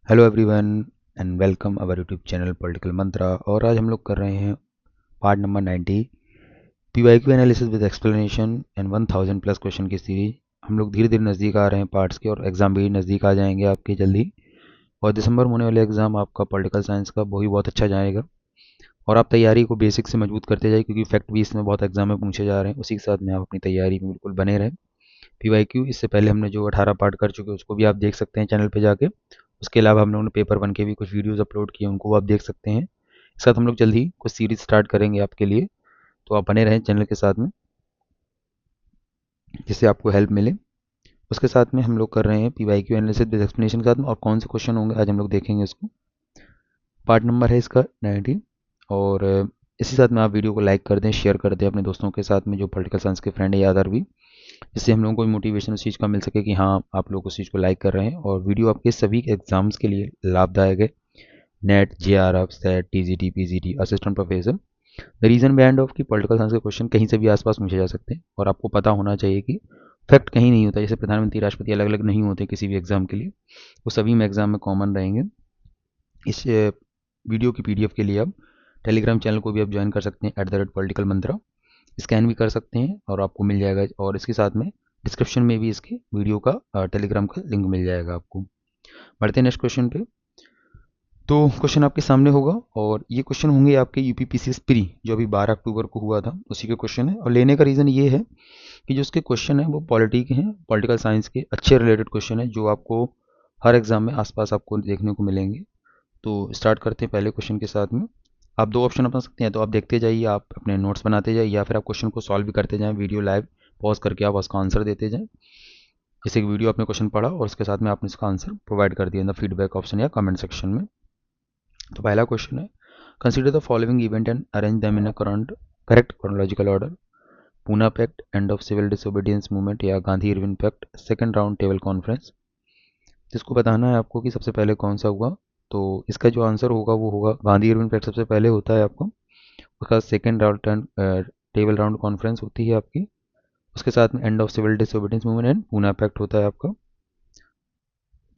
Hello everyone and welcome our YouTube channel Political Mantra. और आज हम लोग कर रहे हैं part number 90 PYQ analysis with explanation and 1000 plus question की सीरीज। हम लोग धीरे धीरे नज़दीक आ रहे हैं पार्ट्स के और एग्ज़ाम भी नज़दीक आ जाएंगे आपके जल्दी। और दिसंबर में होने वाले एग्ज़ाम आपका पॉलिटिकल साइंस का वो भी बहुत अच्छा जाएगा और आप तैयारी को बेसिक से मजबूत करते जाइए क्योंकि फैक्ट भी इसमें बहुत एग्जाम में पूछे जा रहे हैं। उसी के साथ में आप अपनी तैयारी में बिल्कुल बने रहें। पीवाईक्यू इससे पहले हमने जो 18 पार्ट कर चुके हैं उसको भी आप देख सकते हैं चैनल पे जाके। उसके अलावा हम लोगों ने पेपर 1 के भी कुछ वीडियोस अपलोड किए, उनको आप देख सकते हैं। इस साथ हम लोग जल्द ही कुछ सीरीज स्टार्ट करेंगे आपके लिए, तो आप बने रहें चैनल के साथ में जिससे आपको हेल्प मिले। उसके साथ में हम लोग कर रहे हैं पीवाईक्यू एनालिसिस विद एक्सप्लेनेशन के साथ में, और कौन से क्वेश्चन होंगे आज हम लोग देखेंगे इसको। पार्ट नंबर है इसका 90। और इसी साथ में आप वीडियो को लाइक कर दें, शेयर कर दें अपने दोस्तों के साथ में जो पॉलिटिकल साइंस के फ्रेंड है या अदर भी, जिससे हम लोगों को मोटिवेशन उस चीज़ का मिल सके कि हाँ आप लोग उस चीज़ को लाइक कर रहे हैं और वीडियो आपके सभी एग्जाम्स के लिए लाभदायक है। NET, JRF, SET, TGT, PGT, assistant professor. The reason behind of कि पॉलिटिकल साइंस के क्वेश्चन कहीं से भी आसपास पूछे जा सकते हैं और आपको पता होना चाहिए कि फैक्ट कहीं नहीं होता। जैसे प्रधानमंत्री, राष्ट्रपति अलग अलग नहीं होते किसी भी एग्जाम के लिए, वो सभी में एग्जाम में कॉमन रहेंगे। इस वीडियो की पीडीएफ के लिए आप टेलीग्राम चैनल को भी आप ज्वाइन कर सकते हैं @पॉलिटिकल मंत्रा। स्कैन भी कर सकते हैं और आपको मिल जाएगा, और इसके साथ में डिस्क्रिप्शन में भी इसके वीडियो का टेलीग्राम का लिंक मिल जाएगा आपको। बढ़ते हैं नेक्स्ट क्वेश्चन पे। तो क्वेश्चन आपके सामने होगा और ये क्वेश्चन होंगे आपके यूपीपीसीएस प्री जो अभी 12 अक्टूबर को हुआ था, उसी के क्वेश्चन है। और लेने का रीज़न ये है कि जो उसके क्वेश्चन है वो पॉलिटी के हैं, पॉलिटिकल साइंस के अच्छे रिलेटेड क्वेश्चन है जो आपको हर एग्जाम में आसपास आपको देखने को मिलेंगे। तो स्टार्ट करते हैं पहले क्वेश्चन के साथ में। आप दो ऑप्शन अपना सकते हैं, तो आप देखते जाइए, आप अपने नोट्स बनाते जाइए, या फिर आप क्वेश्चन को सॉल्व भी करते जाएं वीडियो लाइव पॉज करके, आप उसका आंसर देते जाएं। जैसे कि वीडियो आपने क्वेश्चन पढ़ा और उसके साथ में आपने इसका आंसर प्रोवाइड कर दिया इन द फीडबैक ऑप्शन या कमेंट सेक्शन में। तो पहला क्वेश्चन है, consider the following event and arrange them in a correct chronological order. Poona pact, end of civil disobedience movement, या Gandhi Irwin pact, second round table conference. जिसको बताना है आपको कि सबसे पहले कौन सा हुआ। तो इसका जो आंसर होगा वो होगा गांधी इरविन पैक्ट सबसे पहले होता है आपको। उसका second round table round conference होती है आपकी। उसके साथ में end of civil disobedience movement and Poona pact होता है आपका।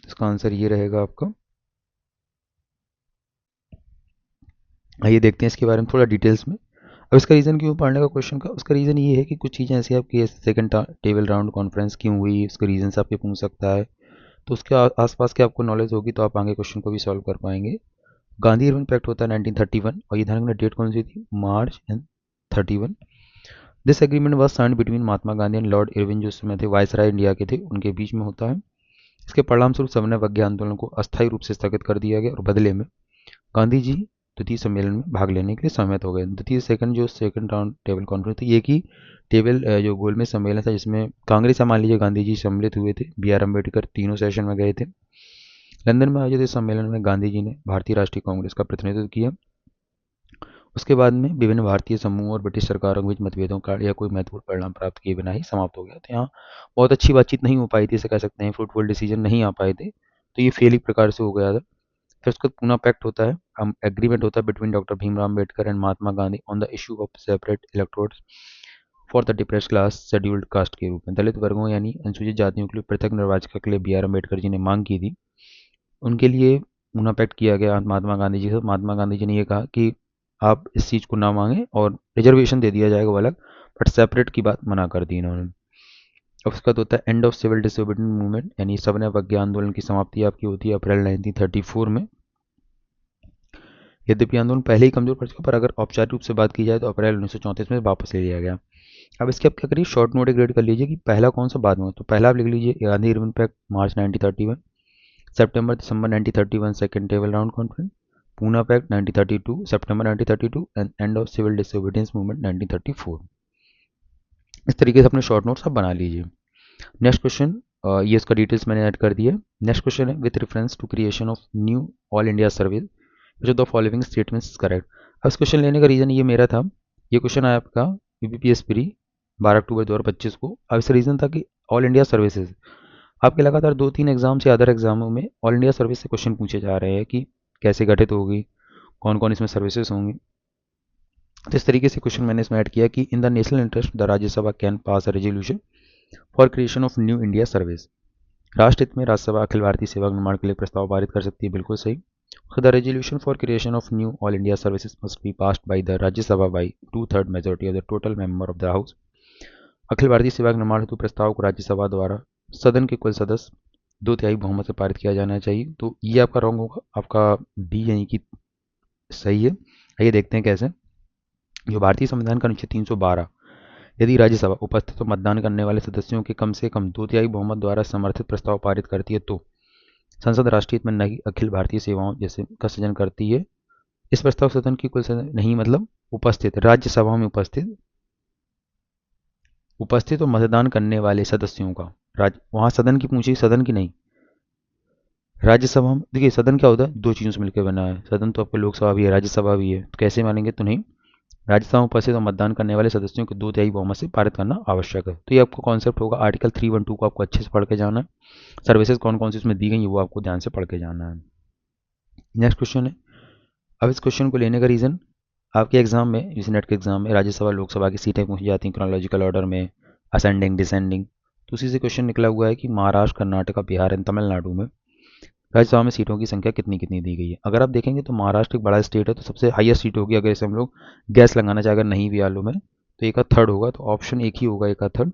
इसका आंसर ये रहेगा आपका। आइए देखते हैं इसके बारे में थोड़ा डिटेल्स में। अब इसका रीज़न क्यों पढ़ने का क्वेश्चन का, उसका रीज़न ये है कि कुछ चीज़ें ऐसी आपकी सेकंड टेबल राउंड कॉन्फ्रेंस क्यों हुई, उसके रीजन से आपके पूछ सकता है। तो उसके आसपास की आपको नॉलेज होगी तो आप आगे क्वेश्चन को भी सॉल्व कर पाएंगे। गांधी इरविन पैक्ट होता है 1931, और ये ध्यान रखना डेट कौन सी थी, March and 31। This agreement was signed between Mahatma Gandhi and Lord Irwin, जो उसमें थे वायसराय इंडिया के थे, उनके बीच में होता है। इसके परिणामस्वरूप सविनय अवज्ञा आंदोलन को अस्थायी रूप से स्थगित कर दिया गया और बदले में गांधी जी द्वितीय सम्मेलन में भाग लेने के लिए सहमत हो गए। द्वितीय सेकंड राउंड टेबल कॉन्फ्रेंस थी, एक ही टेबल जो गोल में सम्मेलन था जिसमें कांग्रेस, मान लीजिए गांधी जी सम्मिलित हुए थे, बी आर अम्बेडकर तीनों सेशन में गए थे। लंदन में आयोजित इस सम्मेलन में गांधी जी ने भारतीय राष्ट्रीय कांग्रेस का प्रतिनिधित्व किया। उसके बाद में विभिन्न भारतीय समूह और ब्रिटिश सरकारों के बीच मतभेदों का या कोई महत्वपूर्ण परिणाम प्राप्त किए बिना ही समाप्त हो गया। तो यहाँ बहुत अच्छी बातचीत नहीं हो पाई थी, इसे कह सकते हैं फ्रूटफुल डिसीजन नहीं आ पाए थे, तो ये फेल एक प्रकार से हो गया था। फिर उसके बाद पूना पैक्ट होता है, एग्रीमेंट होता है between doctor Bhimrao Ambedkar and Mahatma Gandhi on the issue of separate electrodes for the depress class scheduled caste के रूप में। दलित वर्गों यानी अनुसूचित जातियों के लिए पृथक निर्वाचिका के लिए बी आर अम्बेडकर जी ने मांग की थी, उनके लिए पूना पैक्ट किया गया महात्मा गांधी जी से। महात्मा गांधी जी ने ये कहा कि आप इस चीज़ को ना मांगें और रिजर्वेशन दे दिया जाएगा वो अलग, बट सेपरेट की बात मना कर दी इन्होंने। अब उसका तो होता है end of civil disobedience movement, यानी सविनय अवज्ञा आंदोलन की समाप्ति आपकी होती है अप्रैल 1934 में। यद्यपि आंदोलन पहले ही कमजोर पड़ चुका, पर अगर औपचारिक रूप से बात की जाए तो अप्रैल 1934 में वापस ले लिया गया। अब इसके आप क्या करिए, शॉर्ट नोट ग्रेड कर लीजिए कि पहला कौन सा बाद में। तो पहला आप लिख लीजिए गांधी इरविन पैक्ट मार्च 1931, सितंबर दिसंबर 1931 second table round conference, Poona pact 1932 सितंबर 1932 and end of civil disobedience movement 1934। इस तरीके से अपने शॉर्ट नोट्स आप बना लीजिए। नेक्स्ट क्वेश्चन, ये इसका डिटेल्स मैंने ऐड कर दिया। नेक्स्ट क्वेश्चन है, with reference to creation of new all India service जो द फॉलोइंग स्टेटमेंट्स करेक्ट। अब इस क्वेश्चन लेने का रीज़न ये मेरा था, ये क्वेश्चन आया आपका यूपीपीएस प्री 12 अक्टूबर 2025 को। अब इसका रीज़न था कि ऑल इंडिया सर्विसेज आपके लगातार 2-3 एग्जाम से अदर एग्जामों में ऑल इंडिया सर्विस से क्वेश्चन पूछे जा रहे हैं कि कैसे गठित होगी, कौन कौन इसमें सर्विसेज होंगी। तो इस तरीके से क्वेश्चन मैंने इसमें ऐड किया कि in the national interest the Rajya Sabha can pass a resolution for creation of new India service. राष्ट्रहित में राज्यसभा अखिल भारतीय सेवा निर्माण के लिए प्रस्ताव पारित कर सकती है, बिल्कुल सही। The resolution for creation of new all India services must be passed by the Rajya Sabha by 2/3 majority of the total member of the house. अखिल भारतीय सेवा के निर्माण हेतु प्रस्ताव को राज्यसभा द्वारा सदन के कुल सदस्य 2/3 बहुमत से पारित किया जाना चाहिए। तो ये आपका रॉन्ग होगा, आपका बी यानी कि सही है। आइए देखते हैं कैसे। जो भारतीय संविधान का अनुच्छेद 312, यदि राज्यसभा उपस्थित और मतदान करने वाले सदस्यों के कम से कम 2/3 बहुमत द्वारा समर्थित प्रस्ताव पारित करती है तो संसद राष्ट्रीय हित में न कि अखिल भारतीय सेवाओं जैसे का सृजन करती है। इस प्रस्ताव सदन की कुल नहीं मतलब उपस्थित राज्यसभा में उपस्थित और मतदान करने वाले सदस्यों का वहां सदन की पूछी, सदन की नहीं। राज्यसभा में देखिए सदन क्या होता है, दो चीजों से मिलकर बना है। सदन तो आपका लोकसभा भी है, राज्यसभा भी है, तो कैसे मानेंगे तो नहीं। राज्यसभा में उपस्थित और मतदान करने वाले सदस्यों को 2/3 बहुमत से पारित करना आवश्यक है। तो ये आपको कॉन्सेप्ट होगा। आर्टिकल 312 को आपको अच्छे से पढ़ के जाना है। सर्विसेज कौन कौन सी उसमें दी गई है वो आपको ध्यान से पढ़ के जाना है। नेक्स्ट क्वेश्चन है। अब इस क्वेश्चन को लेने का रीजन, आपके एग्जाम में इस नेट के एग्जाम में राज्यसभा लोकसभा की सीटें पूछी जाती हैं क्रोनोलॉजिकल ऑर्डर में, असेंडिंग डिसेंडिंग। तो उसी से क्वेश्चन निकला हुआ है कि महाराष्ट्र, कर्नाटक, बिहार एंड तमिलनाडु में राज्यसभा में सीटों की संख्या कितनी कितनी दी गई है। अगर आप देखेंगे तो महाराष्ट्र एक बड़ा स्टेट है, तो सबसे हाईएस्ट सीट होगी। अगर इसे हम लोग गैस लगाना चाहे, अगर नहीं भी आलू में, तो एक थर्ड होगा। तो ऑप्शन एक ही होगा, एक थर्ड।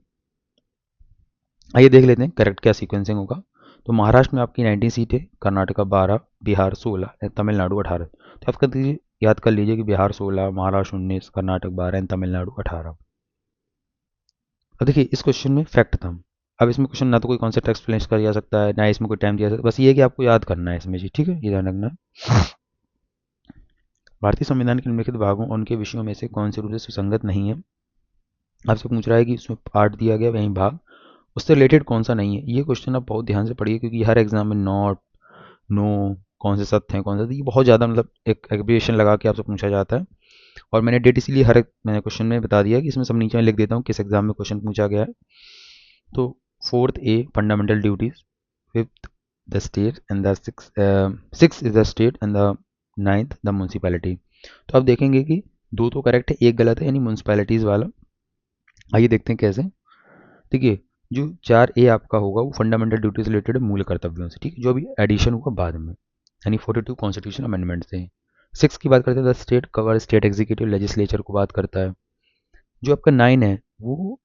आइए देख लेते हैं करेक्ट क्या सीक्वेंसिंग होगा। तो महाराष्ट्र में आपकी 19 सीटें, कर्नाटक 12, बिहार 16, तमिलनाडु 18। तो आप याद कर लीजिए कि बिहार 16, महाराष्ट्र 19, कर्नाटक 12 एंड तमिलनाडु 18। अब देखिए इस क्वेश्चन में फैक्ट था। अब इसमें क्वेश्चन ना तो कोई कॉन्सेप्ट एक्सप्लेन किया जा सकता है, ना इसमें कोई टाइम दिया जा सकता है, बस ये है कि आपको याद करना है इसमें जी, ठीक है, ये ध्यान रखना है। भारतीय संविधान के निम्नलिखित भागों और उनके विषयों में से कौन से रूप से सुसंगत नहीं है। आपसे पूछ रहा है कि इसमें पार्ट दिया गया वही भाग, उससे रिलेटेड कौन सा नहीं है। ये क्वेश्चन आप बहुत ध्यान से पढ़िए, क्योंकि हर एग्जाम में नॉट, नो, कौन से सत्य हैं, कौन से, ये बहुत ज़्यादा मतलब एक एग्रीवेशन लगा के आपसे पूछा जाता है। और मैंने डेट इसीलिए हर एक मैंने क्वेश्चन में बता दिया कि इसमें सब नीचे में लिख देता हूँ किस एग्जाम में क्वेश्चन पूछा गया है। तो 4th a fundamental duties, 5th the state and the 6th is the state and the 9th the municipality. तो आप देखेंगे कि दो तो करेक्ट है, एक गलत है, यानी म्यूनसिपैलिटीज़ वाला। आइए देखते हैं कैसे। देखिए जो 4A आपका होगा वो फंडामेंटल ड्यूटीज रिलेटेड मूल कर्तव्यों से, ठीक है, जो अभी एडिशन हुआ बाद में, यानी 42 कॉन्स्टिट्यूशन अमेंडमेंट से। 6 की बात करते हैं, the state cover state executive legislature को बात करता है। जो आपका 9 है वो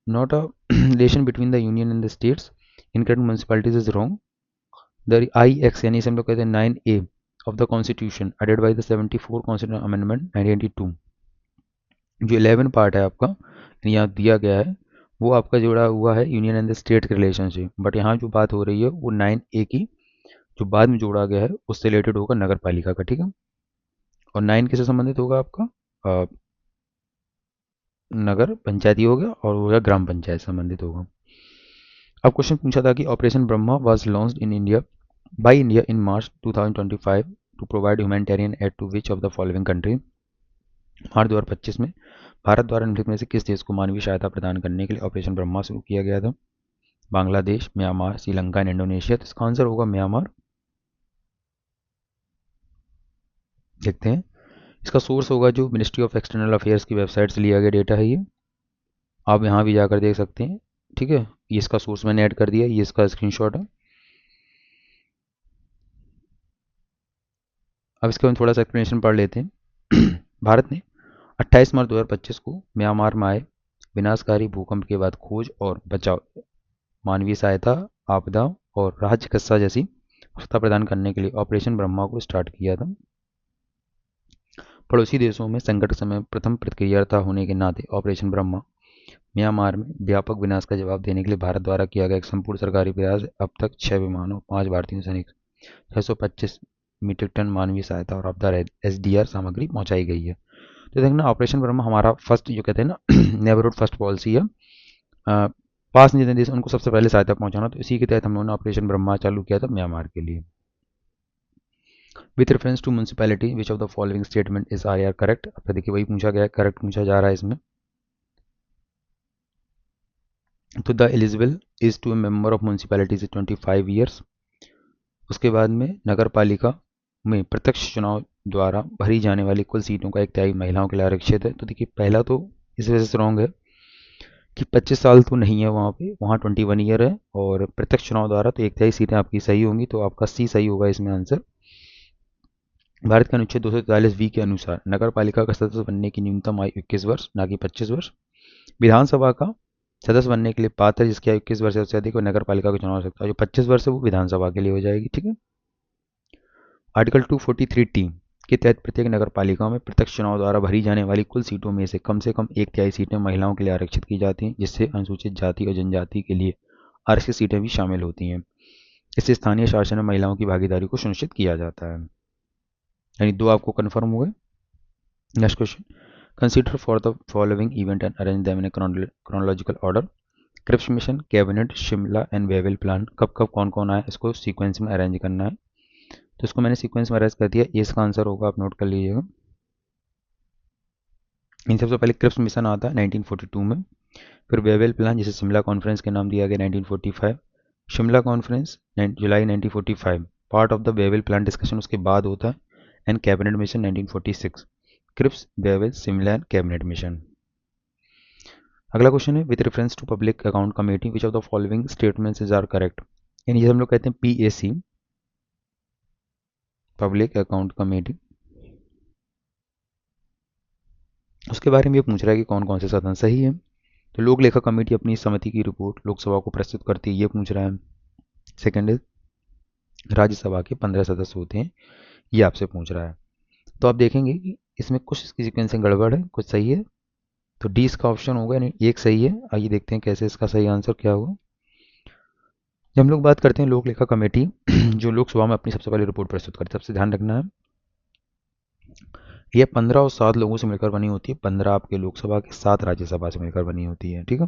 not a relation between the union and the states including municipalities is wrong. The IX यानी इसे हम लोग कहते हैं 9A of the constitution added by the 74 constitution amendment 1982। जो 11 पार्ट है आपका यहाँ दिया गया है वो आपका जुड़ा हुआ है यूनियन एंड द स्टेट के रिलेशनशिप, बट यहाँ जो बात हो रही है वो 9A की जो बाद में जोड़ा गया है उससे रिलेटेड होगा नगर पालिका का, ठीक है। और 9 किससे संबंधित होगा आपका, नगर पंचायती हो गया, और हो गया ग्राम पंचायत संबंधित होगा। अब क्वेश्चन पूछा था कि operation Brahma was launched in India by India in March 2025 to provide humanitarian aid to which of the following country. March 2025 में भारत द्वारा निम्नलिखित में से किस देश को मानवीय सहायता प्रदान करने के लिए ऑपरेशन ब्रह्मा शुरू किया गया था। Bangladesh, Myanmar, Sri Lanka and Indonesia. तो इसका आंसर होगा म्यांमार। देखते हैं इसका सोर्स होगा जो मिनिस्ट्री ऑफ एक्सटर्नल अफेयर्स की वेबसाइट से लिया गया डेटा है। ये आप यहाँ भी जाकर देख सकते हैं, ठीक है। ये इसका सोर्स मैंने ऐड कर दिया, ये इसका स्क्रीनशॉट है। अब इसके बाद थोड़ा सा एक्सप्लेनेशन पढ़ लेते हैं। भारत ने 28 मार्च 2025 को म्यांमार में आए विनाशकारी भूकंप के बाद खोज और बचाव, मानवीय सहायता, आपदा और राहत चिकित्सा जैसी सहायता प्रदान करने के लिए ऑपरेशन ब्रह्मा को स्टार्ट किया था। पड़ोसी देशों में संकट समय प्रथम प्रतिक्रियाता होने के नाते ऑपरेशन ब्रह्मा म्यांमार में व्यापक विनाश का जवाब देने के लिए भारत द्वारा किया गया एक संपूर्ण सरकारी प्रयास। अब तक 6 विमानों, 5 भारतीय सैनिक, 625 मीट्रिक टन मानवीय सहायता और आपदा SDR सामग्री पहुंचाई गई है। तो देखना ऑपरेशन ब्रह्मा हमारा फर्स्ट जो कहते हैं ना नेबरहुड फर्स्ट पॉलिसी है, पास जितने देश उनको सबसे पहले सहायता पहुंचाना। तो इसी के तहत हम लोगों ने ऑपरेशन ब्रह्मा चालू किया था म्यांमार के लिए। With reference to municipality which of the following statement is are correct. अब देखिए वही पूछा गया है, करेक्ट पूछा जा रहा है इसमें। तो the eligible is to a member of municipalities 25 years. उसके बाद में नगर पालिका में प्रत्यक्ष चुनाव द्वारा भरी जाने वाली कुल सीटों का 1/3 महिलाओं के लिए आरक्षित है। तो देखिए पहला तो इस वजह से रॉन्ग है कि 25 साल तो नहीं है वहाँ पे, वहाँ 21 ईयर है। और प्रत्यक्ष चुनाव द्वारा तो 1/3 सीटें आपकी सही होंगी, तो आपका सी सही होगा इसमें आंसर। भारत के अनुच्छेद 243 के अनुसार नगर पालिका का सदस्य बनने की न्यूनतम आयु 21 वर्ष, ना कि 25 वर्ष। विधानसभा का सदस्य बनने के लिए पात्र जिसकी आयु 21 वर्ष से उससे अधिक, वो नगर पालिका का चुनाव हो सकता है। जो 25 वर्ष है वो विधानसभा के लिए हो जाएगी, ठीक है। आर्टिकल 243 के तहत प्रत्येक नगर पालिका में प्रत्यक्ष चुनाव द्वारा भरी जाने वाली कुल सीटों में से कम 1/3 सीटें महिलाओं के लिए आरक्षित की जाती हैं, जिससे अनुसूचित जाति और जनजाति के लिए आरक्षित सीटें भी शामिल होती हैं। इससे स्थानीय शासन में महिलाओं की भागीदारी को सुनिश्चित किया जाता है। यानी 2 आपको कन्फर्म हो गए। Next question, consider for the following event and arrange them in chronological order. Cripps mission, cabinet, Shimla and Wavell plan, कब कब कौन कौन आया, इसको सीक्वेंस में अरेंज करना है। तो इसको मैंने सीक्वेंस में अरेंज कर दिया, ये इसका आंसर होगा, आप नोट कर लीजिएगा। इन सबसे पहले क्रिप्स मिशन आता है 1942 में, फिर वेवल प्लान जिसे शिमला कॉन्फ्रेंस के नाम दिया गया 1945, शिमला कॉन्फ्रेंस जुलाई 1945, part of the Wavell plan discussion उसके बाद होता है, and cabinet mission 1946। Cripps, Wavell, Shimla and cabinet mission. अगला क्वेश्चन है, with reference to public account committee which of the following statements is are correct. यानी ये हम लोग कहते हैं पीएसी, पब्लिक अकाउंट कमेटी, उसके बारे में ये पूछ रहा है कि कौन कौन से साधन सही है। तो लोक लेखा कमेटी अपनी समिति की रिपोर्ट लोकसभा को प्रस्तुत करती है, ये पूछ रहा है। सेकंड है, राज्यसभा के 15 सदस्य होते हैं, ये आपसे पूछ रहा है। तो आप देखेंगे कि इसमें कुछ इसकी सीक्वेंसिंग गड़बड़ है, कुछ सही है। तो डी इसका ऑप्शन होगा, यानी एक सही है। आइए देखते हैं कैसे इसका सही आंसर क्या होगा। जब हम लोग बात करते हैं लोक लेखा कमेटी जो लोकसभा में अपनी सबसे पहले रिपोर्ट प्रस्तुत करती है, सबसे ध्यान रखना है ये 15 और 7 लोगों से मिलकर बनी होती है। 15 आपके लोकसभा के, 7 राज्यसभा से मिलकर बनी होती है, ठीक है।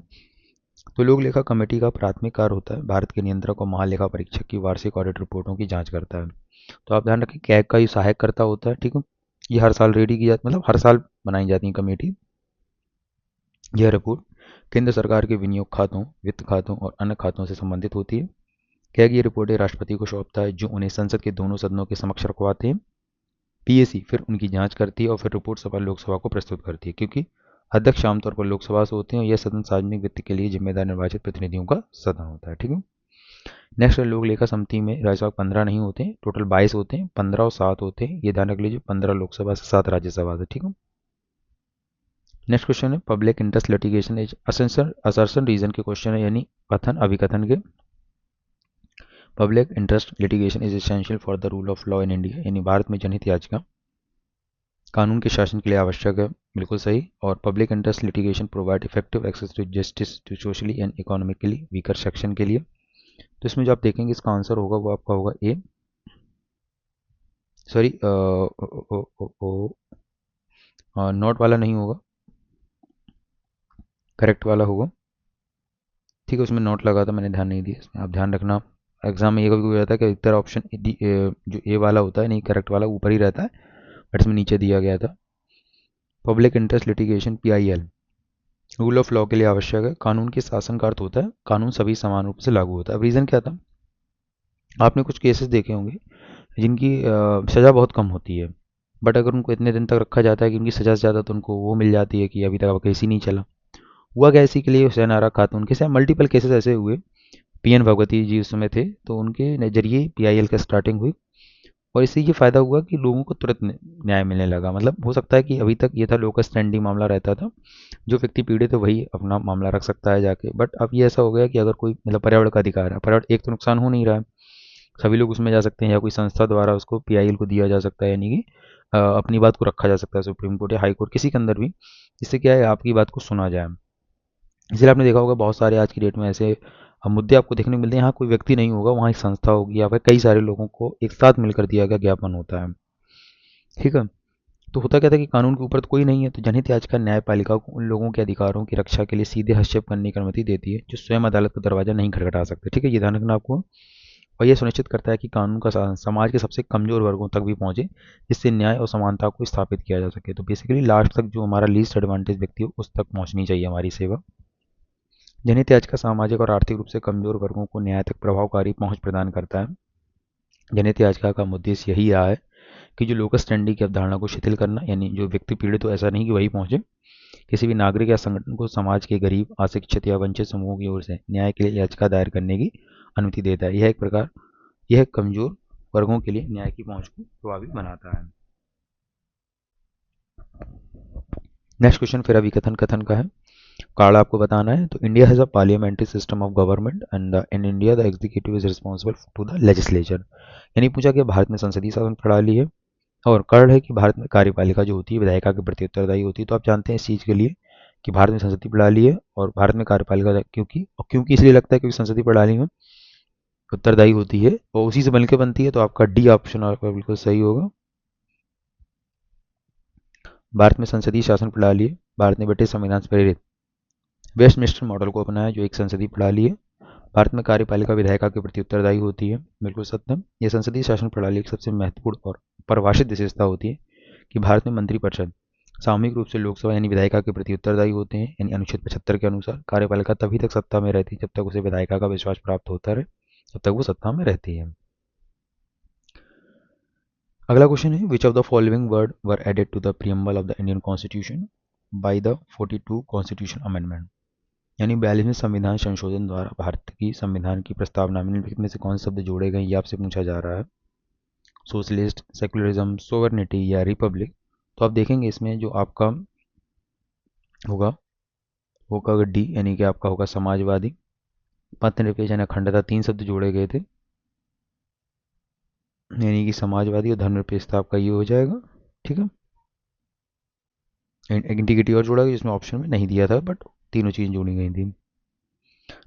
तो लोक लेखा कमेटी का प्राथमिक कार्य होता है भारत के नियंत्रक और महालेखा परीक्षक की वार्षिक ऑडिट रिपोर्टों की जांच करता है। तो आप ध्यान रखें, कैग का ये सहायक करता होता है, ठीक है। ये हर साल रेडी की जाती, मतलब हर साल बनाई जाती है कमेटी। यह रिपोर्ट केंद्र सरकार के विनियोग खातों, वित्त खातों और अन्य खातों से संबंधित होती है। कैग ये रिपोर्टें राष्ट्रपति को सौंपता है, जो उन्हें संसद के दोनों सदनों के समक्ष रखवाते हैं। पीएसी फिर उनकी जांच करती है और फिर रिपोर्ट सभा लोकसभा को प्रस्तुत करती है, क्योंकि अध्यक्ष आमतौर पर लोकसभा से होते हैं और यह सदन सार्वजनिक वित्त के लिए जिम्मेदार निर्वाचित प्रतिनिधियों का सदन होता है, ठीक है। नेक्स्ट, लोक लेखा समिति में राज्यसभा 15 नहीं होते, टोटल 22 होते हैं। 15 और 7 होते हैं, ये ध्यान रख लीजिए। 15 लोकसभा से, 7 राज्यसभा से, ठीक है। नेक्स्ट क्वेश्चन है, public interest litigation is assertion reason के क्वेश्चन है, यानी कथन अभिकथन के। Public interest litigation is essential for the rule of law in India, यानी भारत में जनहित याचिका कानून के शासन के लिए आवश्यक है, बिल्कुल सही। और public interest litigation provide effective access to justice to socially and economically weaker section के लिए। तो इसमें जो आप देखेंगे इसका आंसर होगा वो आपका होगा ए, सॉरी नॉट वाला नहीं होगा, करेक्ट वाला होगा, ठीक है। उसमें नोट लगा था, मैंने ध्यान नहीं दिया, इसमें आप ध्यान रखना। एग्जाम में ये कभी कभी रहता है कि अधिकतर ऑप्शन जो ए वाला होता है, नहीं करेक्ट वाला ऊपर ही रहता है, बट इसमें नीचे दिया गया था। Public interest litigation PIL rule of law के लिए आवश्यक है। कानून के शासन का अर्थ होता है कानून सभी समान रूप से लागू होता है। अब रीज़न क्या था, आपने कुछ केसेस देखे होंगे जिनकी सज़ा बहुत कम होती है, बट अगर उनको इतने दिन तक रखा जाता है कि उनकी सज़ा से ज़्यादा तो उनको वो मिल जाती है कि अभी तक अब केस ही नहीं चला। हुआ क्या इसी के लिए, हुसैन आरा खातून के साथ मल्टीपल केसेस ऐसे हुए। पीएन भगवती जी उस समय थे, तो उनके नज़रिए पीआईएल का स्टार्टिंग हुई, और इससे ये फ़ायदा हुआ कि लोगों को तुरंत न्याय मिलने लगा। मतलब हो सकता है कि अभी तक ये था लोकस स्टैंडिंग मामला रहता था, जो व्यक्ति पीड़ित है वही अपना मामला रख सकता है जाके, बट अब ये ऐसा हो गया कि अगर कोई, मतलब पर्यावरण का अधिकार है, पर्यावरण एक तो नुकसान हो नहीं रहा है, सभी लोग उसमें जा सकते हैं, या कोई संस्था द्वारा उसको पीआईएल को दिया जा सकता है, यानी कि अपनी बात को रखा जा सकता है सुप्रीम कोर्ट या हाई कोर्ट, किसी के अंदर भी। इससे क्या है, आपकी बात को सुना जाए। इसलिए आपने देखा होगा बहुत सारे आज की डेट में ऐसे मुद्दे आपको देखने को मिलते हैं, यहाँ कोई व्यक्ति नहीं होगा, वहाँ एक संस्था होगी या फिर कई सारे लोगों को एक साथ मिलकर दिया गया ज्ञापन होता है, ठीक है। तो होता क्या था कि कानून के ऊपर तो कोई नहीं है, तो जनहित याचिका न्यायपालिका को उन लोगों के अधिकारों की रक्षा के लिए सीधे हस्तक्षेप करने की अनुमति देती है जो स्वयं अदालत का दरवाजा नहीं खटखटा सकते, ठीक है, ये ध्यान रखना आपको। और यह सुनिश्चित करता है कि कानून का शासन समाज के सबसे कमजोर वर्गों तक भी पहुंचे, जिससे न्याय और समानता को स्थापित किया जा सके। तो बेसिकली लास्ट तक जो हमारा लीस्ट एडवांटेज व्यक्ति हो उस तक पहुंचनी चाहिए हमारी सेवा। जनहित याचिका सामाजिक और आर्थिक रूप से कमजोर वर्गों को न्याय तक प्रभावकारी पहुंच प्रदान करता है। जनहित याचिका का उद्देश्य यही रहा है कि जो लोकस स्टैंडिंग की अवधारणा को शिथिल करना, यानी जो व्यक्ति पीड़ित हो ऐसा नहीं कि वही पहुंचे, किसी भी नागरिक या संगठन को समाज के गरीब, अशिक्षित या वंचित समूहों की ओर से न्याय के लिए याचिका दायर करने की अनुमति देता है। यह कमजोर वर्गों के लिए न्याय की पहुंच को प्रभावी बनाता है। नेक्स्ट क्वेश्चन फिर अभिकथन कथन का है। कार्ड आपको बताना है। तो India has a parliamentary system of government and in India the executive is responsible to the legislature. यानी पूछा कि भारत में संसदीय शासन प्रणाली है और कर्ण है कि भारत में कार्यपालिका जो होती है विधायिका के प्रति उत्तरदायी होती है। तो आप जानते हैं इस चीज़ के लिए कि भारत में संसदीय प्रणाली है और भारत में कार्यपालिका क्योंकि इसलिए लगता है क्योंकि संसदीय प्रणाली में उत्तरदायी होती है और उसी से मिलकर बनती है। तो आपका डी ऑप्शन आपका बिल्कुल सही होगा। भारत में संसदीय शासन प्रणाली है। भारत ने ब्रिटिश संविधान से प्रेरित वेस्टमिंस्टर मॉडल को अपनाया जो एक संसदीय प्रणाली है। भारत में कार्यपालिका विधायिका के प्रति उत्तरदायी होती है, बिल्कुल सत्यम। यह संसदीय शासन प्रणाली की सबसे महत्वपूर्ण और परिभाषित विशेषता होती है कि भारत में मंत्रिपरिषद सामूहिक रूप से लोकसभा यानी विधायिका के प्रति उत्तरदायी होते हैं। यानी अनुच्छेद 75 के अनुसार कार्यपालिका तभी तक सत्ता में रहती है जब तक उसे विधायिका का विश्वास प्राप्त होता रहे, तब तक वो सत्ता में रहती है। अगला क्वेश्चन है which of the following word were added to the preamble of the Indian constitution by the 42 constitution amendment. यानी 42वें संविधान संशोधन द्वारा भारत की संविधान की प्रस्तावना में निम्नलिखित में से कौन से शब्द जोड़े गए ये आपसे पूछा जा रहा है। सोशलिस्ट, सेकुलरिज्म, सोवर्निटी या रिपब्लिक। तो आप देखेंगे इसमें जो आपका होगा वो का डी यानी कि आपका होगा समाजवादी, मतनिरपेक्ष यानी अखंडता। 3 शब्द जोड़े गए थे यानी कि समाजवादी और धर्मनिरपेक्षता आपका ये हो जाएगा। ठीक है, इंटीग्रिटी और जोड़ा गया जिसमें ऑप्शन में नहीं दिया था बट तीनों चीज़ें जोड़ी गई थी।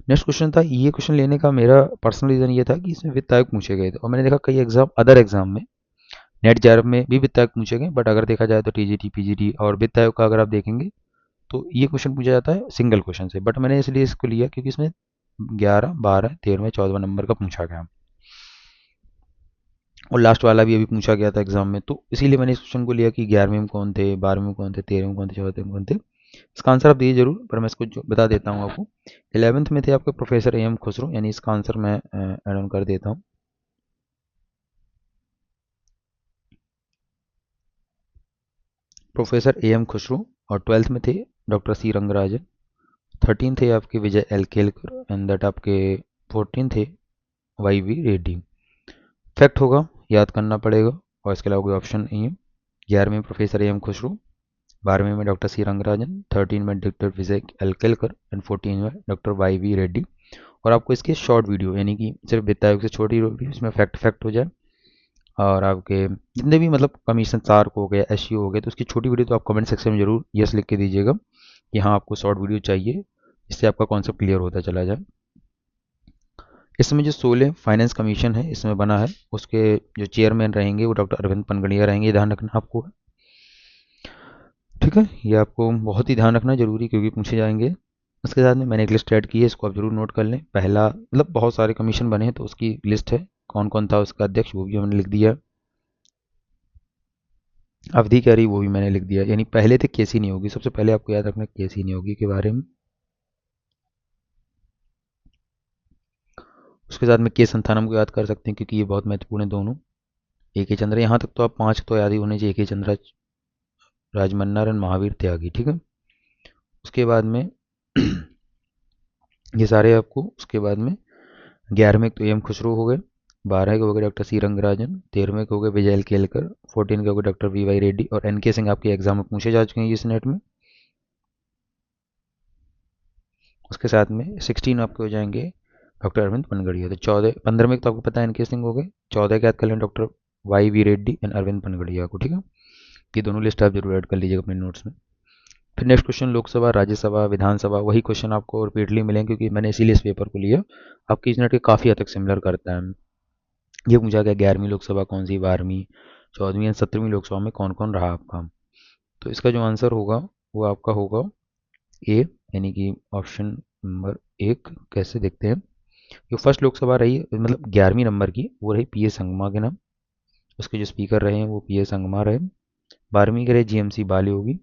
नेक्स्ट क्वेश्चन था, ये क्वेश्चन लेने का मेरा पर्सनल रीज़न ये था कि इसमें वित्त आयोग पूछे गए थे और मैंने देखा कई अदर एग्जाम में नेट जेआरएफ में भी वित्त आयोग पूछे गए, बट अगर देखा जाए तो टीजीटी, पीजीटी और वित्त आयोग का अगर आप देखेंगे तो ये क्वेश्चन पूछा जाता है सिंगल क्वेश्चन से। बट मैंने इसलिए इसको लिया क्योंकि इसमें 11, 12, 13, 14 नंबर का पूछा गया और लास्ट वाला भी अभी पूछा गया था एग्जाम में। तो इसीलिए मैंने इस क्वेश्चन को लिया कि 11वें में कौन थे, 12वें में कौन थे, 13वें में कौन थे, 14वें में कौन थे। इसका आंसर आप दीजिए जरूर, पर मैं इसको बता देता हूँ आपको। 11th में थे आपके प्रोफेसर एम खुसरो, यानी इसका आंसर मैं ऐड ऑन कर देता हूँ। Professor M Khusro. और 12th में थे डॉक्टर सी रंगराजन। 13 थे आपके विजय एल केलकर एंड दैट आपके 14 थे वाई वी रेड्डी। फैक्ट होगा, याद करना पड़ेगा और इसके अलावा कोई ऑप्शन नहीं है। 11वें में प्रोफेसर एम खुसरो, 12वें में डॉक्टर सी रंगराजन, 13 में doctor Vijay L Kelkar and 14 में डॉक्टर वाई वी रेड्डी। और आपको इसके शॉर्ट वीडियो यानी कि सिर्फ वित्त आयोग से छोटी वीडियो इसमें फैक्ट हो जाए और आपके जितने भी मतलब कमीशन सार्क हो गया, एसईओ हो गया, तो उसकी छोटी वीडियो तो आप कमेंट सेक्शन में जरूर यस लिख के दीजिएगा कि हाँ आपको शॉर्ट वीडियो चाहिए, इससे आपका कॉन्सेप्ट क्लियर होता चला जाए। इसमें जो 16 फाइनेंस कमीशन है इसमें बना है, उसके जो चेयरमैन रहेंगे वो डॉक्टर अरविंद पनगड़िया रहेंगे, ध्यान रखना आपको। ठीक है, ये आपको बहुत ही ध्यान रखना जरूरी क्योंकि पूछे जाएंगे। उसके साथ में मैंने एक लिस्ट ऐड की है, इसको आप जरूर नोट कर लें। पहला मतलब बहुत सारे कमीशन बने हैं तो उसकी लिस्ट है, कौन कौन था उसका अध्यक्ष वो भी मैंने लिख दिया। अवधि क्या रही वो भी मैंने लिख दिया। यानी पहले थे केसी नियोगी, सबसे पहले आपको याद रखना केसी नियोगी के बारे में। उसके साथ में के संथानम को याद कर सकते हैं क्योंकि ये बहुत महत्वपूर्ण है दोनों। ए के चंद्र, यहाँ तक तो आप 5 तो याद ही होने चाहिए। ए के चंद्र, राजमन्नार एंड महावीर त्यागी। ठीक है, उसके बाद में ये सारे आपको उसके बाद में 11वें तो एम खुसरो हो गए, 12 के हो गए डॉक्टर सी रंगराजन, 13वें के हो गए विजय एल केलकर, 14 के हो गए डॉक्टर वी वाई रेड्डी और एन के सिंह आपके एग्जाम में पूछे जा चुके हैं इस नेट में। उसके साथ में 16 आपके हो जाएंगे डॉक्टर अरविंद पनगड़िया। तो 15 में तो आपको पता है एन के सिंह हो गए, 14 के याद कर लें doctor Y V Reddy and Arvind Panagariya को। ठीक है, ये दोनों लिस्ट आप जरूर ऐड कर लीजिएगा अपने नोट्स में। फिर नेक्स्ट क्वेश्चन लोकसभा, राज्यसभा, विधानसभा, वही क्वेश्चन आपको रिपीटली मिलेंगे क्योंकि मैंने इसीलिए इस पेपर को लिया। आपकी इस नेट के काफ़ी हद तक सिमिलर करता है। ये पूछा गया 11वीं लोकसभा कौन सी, 12वीं, 14वीं या 17वीं लोकसभा में कौन कौन रहा आपका। तो इसका जो आंसर होगा वो आपका होगा ए, यानी कि ऑप्शन नंबर 1। कैसे देखते हैं, जो फर्स्ट लोकसभा रही मतलब 11वीं नंबर की वो रही पी ए संगमा के नाम, उसके जो स्पीकर रहे हैं वो पी ए संगमा रहे। 12वीं के रहे जी एम सी बाली,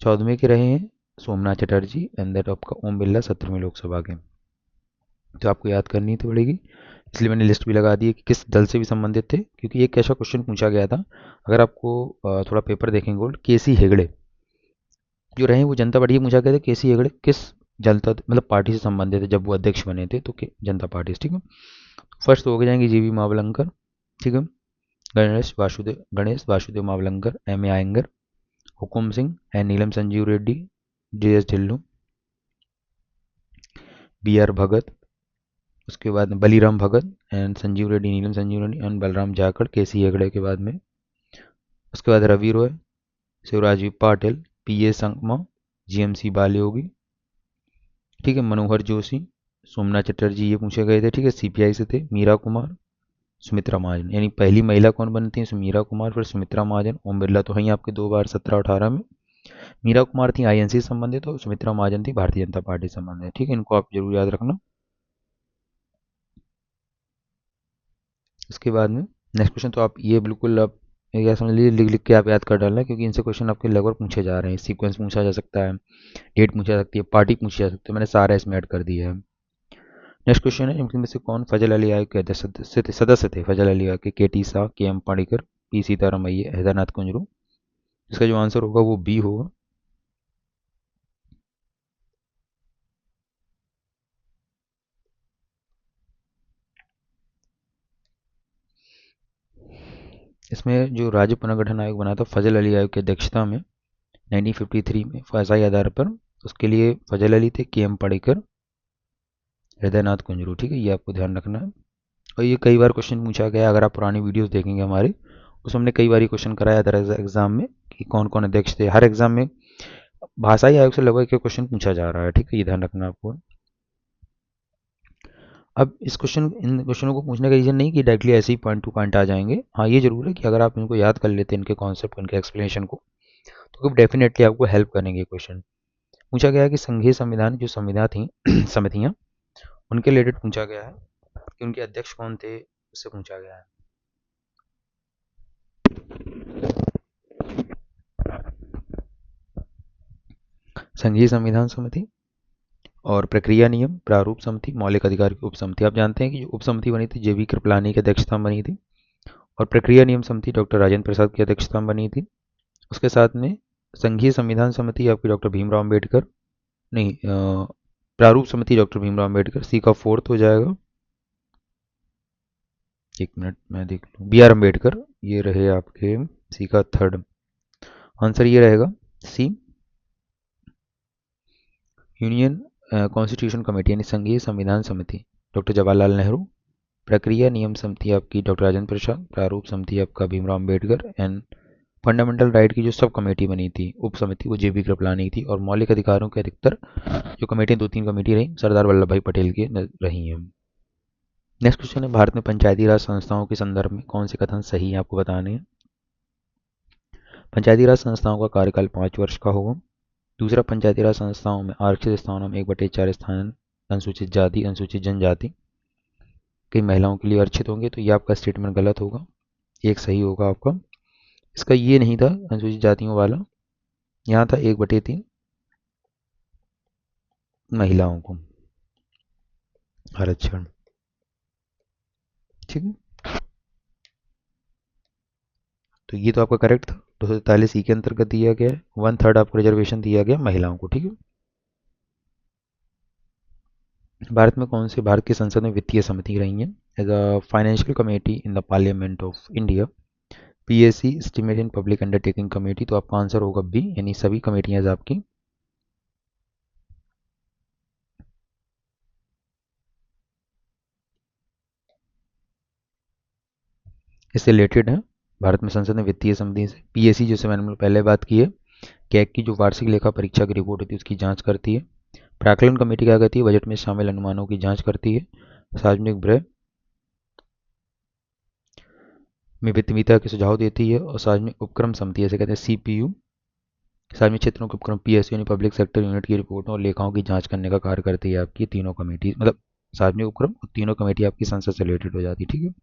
14वें के रहे हैं सोमनाथ चटर्जी एंड दैट आपका ओम बिरला 17वीं लोकसभा के। तो आपको याद करनी तो पड़ेगी, इसलिए मैंने लिस्ट भी लगा दी है कि किस दल से भी संबंधित थे क्योंकि एक ऐसा क्वेश्चन पूछा गया था। अगर आपको थोड़ा पेपर देखेंगे ओल्ड, के सी हेगड़े जो रहे वो जनता पार्टी पूछा गया था केसी हेगड़े किस जनता मतलब पार्टी से संबंधित है जब वो अध्यक्ष बने थे, तो जनता पार्टी से, ठीक है। फर्स्ट तो हो जाएंगे जीवी मावलंकर, ठीक है। Ganesh Vasudev Mavalankar, M A Ayyangar, Hukum Singh N Neelam Sanjiva Reddy, J S Dhillon, B R Bhagat, उसके बाद में Bali Ram Bhagat and Sanjiva Reddy, Neelam Sanjiva Reddy and Balram Jakhar, K C Hegde के बाद में। उसके बाद Rabi Ray, Shivraj Patil, P A Sangma, G M C Balayogi, ठीक है। मनोहर जोशी, सोमनाथ चटर्जी, ये पूछे गए थे, ठीक है। सीपीआई से थे मीरा कुमार, सुमित्रा महाजन, यानी पहली महिला कौन बनती है, मीरा कुमार, फिर सुमित्रा महाजन। ओम बिरला तो हैं आपके 2 बार 17-18 में। मीरा कुमार थी आईएनसी से संबंधित और सुमित्रा महाजन थी भारतीय जनता पार्टी से संबंधित, ठीक है। इनको आप जरूर याद रखना। इसके बाद में नेक्स्ट क्वेश्चन, तो आप ये बिल्कुल आप क्या समझ लीजिए, लिख लिख के आप याद कर डालना, क्योंकि इनसे क्वेश्चन आपके लगभग पूछे जा रहे हैं। सीक्वेंस पूछा जा सकता है, डेट पूछा जा सकती है, पार्टी पूछी जा सकती है, मैंने सारा इसमें ऐड कर दिया है। नेक्स्ट क्वेश्चन है, इनमें से कौन फजल अली आयोग के सदस्य थे? फजल अली आयोग के टी शाह, के एम पाणिकर, पी सीतारामैया, हैदरनाथ कुंजरू। इसका जो आंसर होगा वो बी होगा। इसमें जो राज्य पुनर्गठन आयोग बना था फजल अली आयोग की अध्यक्षता में 1953 में फसाई आधार पर, उसके लिए फजल अली थे, के एम पाणिकर, हृदयनाथ कुंजरू, ठीक है। ये आपको ध्यान रखना है। और ये कई बार क्वेश्चन पूछा गया, अगर आप पुरानी वीडियोस देखेंगे हमारे, उसमें हमने कई बार क्वेश्चन कराया था एग्जाम में कि कौन कौन अध्यक्ष थे। हर एग्जाम में भाषाई आयोग से लगभग एक क्वेश्चन पूछा जा रहा है, ठीक है। ये ध्यान रखना आपको। अब इन क्वेश्चनों को पूछने का रीज़न नहीं कि डायरेक्टली ऐसे ही पॉइंट टू पॉइंट आ जाएंगे। हाँ, ये जरूर है कि अगर आप इनको याद कर लेते हैं, इनके कॉन्सेप्ट, इनके एक्सप्लेनेशन को, तो डेफिनेटली आपको हेल्प करेंगे। क्वेश्चन पूछा गया है कि संघीय संविधान जो संविधा थी समितियां, उनके रिलेटेड पूछा गया है कि उनके अध्यक्ष कौन थे, उससे पूछा गया है। संघीय संविधान समिति और प्रक्रिया नियम, प्रारूप समिति, मौलिक अधिकार की उप समिति। आप जानते हैं कि जो उप समिति बनी थी जेबी कृपलानी की अध्यक्षता में बनी थी, और प्रक्रिया नियम समिति डॉक्टर राजेंद्र प्रसाद की अध्यक्षता में बनी थी। उसके साथ में संघीय संविधान समिति आपकी डॉक्टर भीमराव अम्बेडकर, नहीं, प्रारूप समिति डॉक्टर भीमराव अम्बेडकर, सी का फोर्थ हो जाएगा। एक मिनट मैं देख लूँ, बी आर अम्बेडकर, ये रहे आपके सी का थर्ड आंसर, ये रहेगा सी। यूनियन कॉन्स्टिट्यूशन कमेटी यानी संघीय संविधान समिति डॉक्टर जवाहरलाल नेहरू, प्रक्रिया नियम समिति आपकी डॉक्टर राजेंद्र प्रसाद, प्रारूप समिति आपका Bhimrao Ambedkar, and fundamental right की जो सब कमेटी बनी थी उप समिति, वो जेबी कृपलानी थी। और मौलिक अधिकारों के अधिकतर जो कमेटी, 2-3 कमेटी रही, सरदार वल्लभ भाई पटेल की रही हैं। नेक्स्ट क्वेश्चन है, भारत में पंचायती राज संस्थाओं के संदर्भ में कौन से कथन सही है, आपको बताने हैं। पंचायती राज संस्थाओं का कार्यकाल 5 वर्ष का होगा। दूसरा, पंचायती राज संस्थाओं में आरक्षित स्थानों में 1/4 स्थान अनुसूचित जाति, अनुसूचित जनजाति, कई महिलाओं के लिए आरक्षित होंगे, तो ये आपका स्टेटमेंट गलत होगा, एक सही होगा आपका। इसका ये नहीं था अनुसूचित जातियों वाला, यहाँ था 1/3 महिलाओं को आरक्षण, ठीक है। तो ये तो आपका करेक्ट था। 243 ई के अंतर्गत दिया गया है, 1/3 आपको रिजर्वेशन दिया गया महिलाओं को, ठीक है। भारत में कौन से, भारत की संसद में वित्तीय समिति रही है? As a financial committee in the parliament of India, PSC, estimate in public undertaking committee, तो आपका आंसर होगा बी, यानी सभी कमेटियां आपकी। इससे रिलेटेड है, भारत में संसद में वित्तीय समिति से पीएससी, जैसे मैंने पहले बात की है, कैग की जो वार्षिक लेखा परीक्षा की रिपोर्ट होती है उसकी जांच करती है। प्राक्कलन कमेटी क्या करती है, बजट में शामिल अनुमानों की जांच करती है। सार्वजनिक व्यय में वित्तीयता के सुझाव देती है। और सार्वजनिक उपक्रम समिति, जैसे कहते हैं सीपीयू, सार्वजनिक क्षेत्रों के उपक्रम पीएसयू यानी पब्लिक सेक्टर यूनिट की रिपोर्टों और लेखाओं की जांच करने का कार्य करती है आपकी तीनों कमेटी, मतलब सार्वजनिक उपक्रम और तीनों कमेटी आपकी संसद से रिलेटेड हो जाती है, ठीक है।